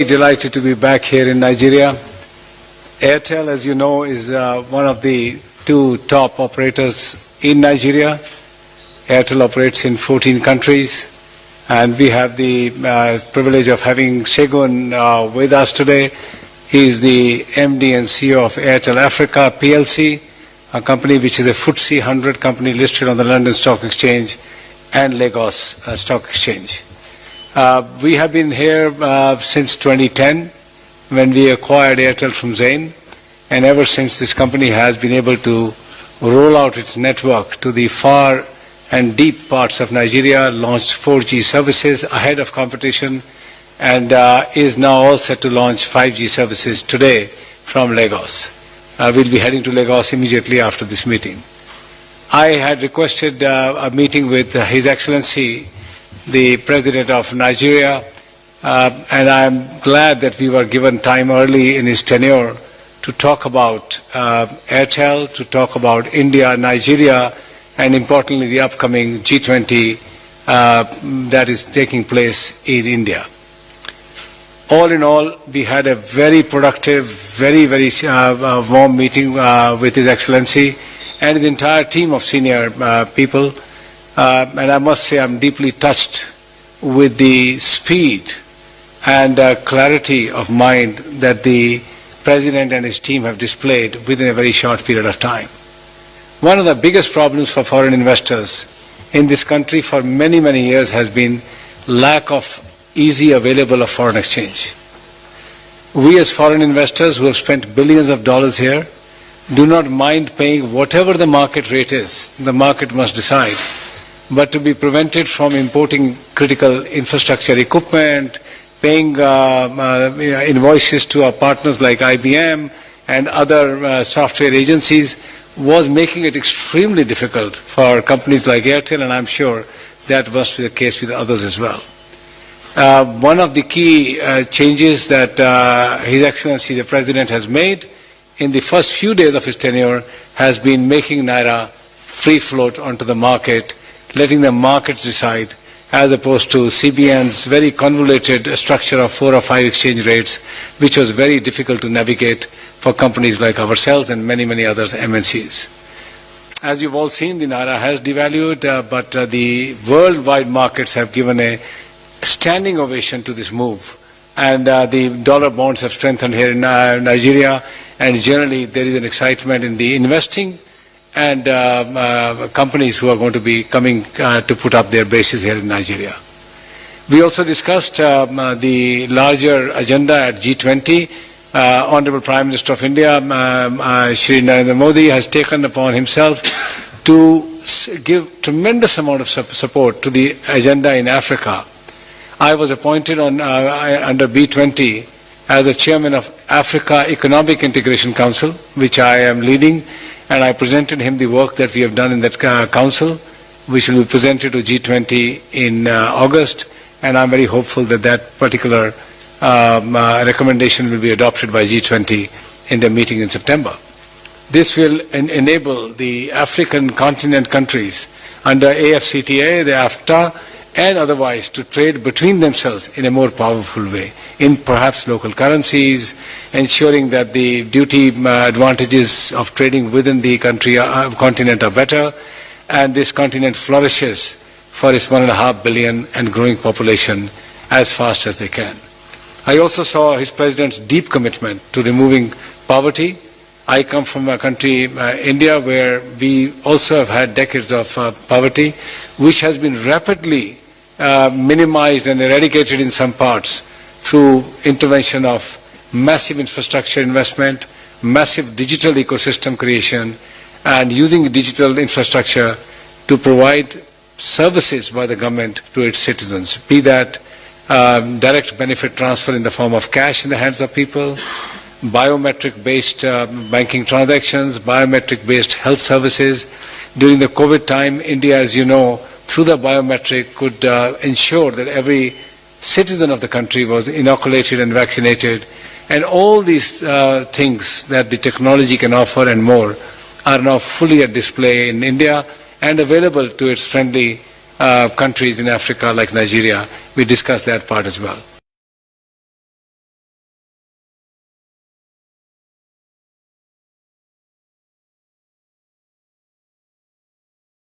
Delighted to be back here in Nigeria. Airtel, as you know, is one of the two top operators in Nigeria. Airtel operates in 14 countries, and we have the privilege of having Segun with us today. He is the MD and CEO of Airtel Africa PLC, a company which is a FTSE 100 company listed on the London Stock Exchange and Lagos Stock Exchange. We have been here since 2010 when we acquired Airtel from Zain, and ever since this company has been able to roll out its network to the far and deep parts of Nigeria, launched 4G services ahead of competition, and is now all set to launch 5G services today from Lagos. We'll be heading to Lagos immediately after this meeting. I had requested a meeting with His Excellency the President of Nigeria, and I'm glad that we were given time early in his tenure to talk about Airtel, to talk about India, Nigeria, and importantly the upcoming G20 that is taking place in India. All in all, we had a very productive, very warm meeting with His Excellency and the entire team of senior people. And I must say I'm deeply touched with the speed and clarity of mind that the President and his team have displayed within a very short period of time. One of the biggest problems for foreign investors in this country for many years has been lack of easy available of foreign exchange. We as foreign investors who have spent billions of dollars here do not mind paying whatever the market rate is. The market must decide. But to be prevented from importing critical infrastructure equipment, paying invoices to our partners like IBM and other software agencies was making it extremely difficult for companies like Airtel, and I'm sure that must be the case with others as well. One of the key changes that His Excellency the President has made in the first few days of his tenure has been making Naira free float onto the market, letting the markets decide, as opposed to CBN's very convoluted structure of 4 or 5 exchange rates, which was very difficult to navigate for companies like ourselves and many others MNCs. As you've all seen, the Naira has devalued, but the worldwide markets have given a standing ovation to this move. And the dollar bonds have strengthened here in Nigeria, and generally there is an excitement in the investing and companies who are going to be coming to put up their bases here in Nigeria. We also discussed the larger agenda at G20. Honorable Prime Minister of India, Shri Narendra Modi, has taken upon himself to give tremendous amount of support to the agenda in Africa. I was appointed under B20 as the chairman of Africa Economic Integration Council, which I am leading, and I presented him the work that we have done in that council, which will be presented to G20 in August, and I'm very hopeful that that particular recommendation will be adopted by G20 in their meeting in September. This will enable the African continent countries under AFCTA, the AFTA, and otherwise to trade between themselves in a more powerful way, in perhaps local currencies, ensuring that the duty advantages of trading within the continent are better, and this continent flourishes for its 1.5 billion and growing population as fast as they can. I also saw His President's deep commitment to removing poverty. I come from a country, India, where we also have had decades of poverty, which has been rapidly minimized and eradicated in some parts through intervention of massive infrastructure investment, massive digital ecosystem creation, and using digital infrastructure to provide services by the government to its citizens, be that direct benefit transfer in the form of cash in the hands of people, biometric-based banking transactions, biometric-based health services. During the COVID time, India, as you know, through the biometric could ensure that every citizen of the country was inoculated and vaccinated. And all these things that the technology can offer and more are now fully at display in India and available to its friendly countries in Africa like Nigeria. We discussed that part as well.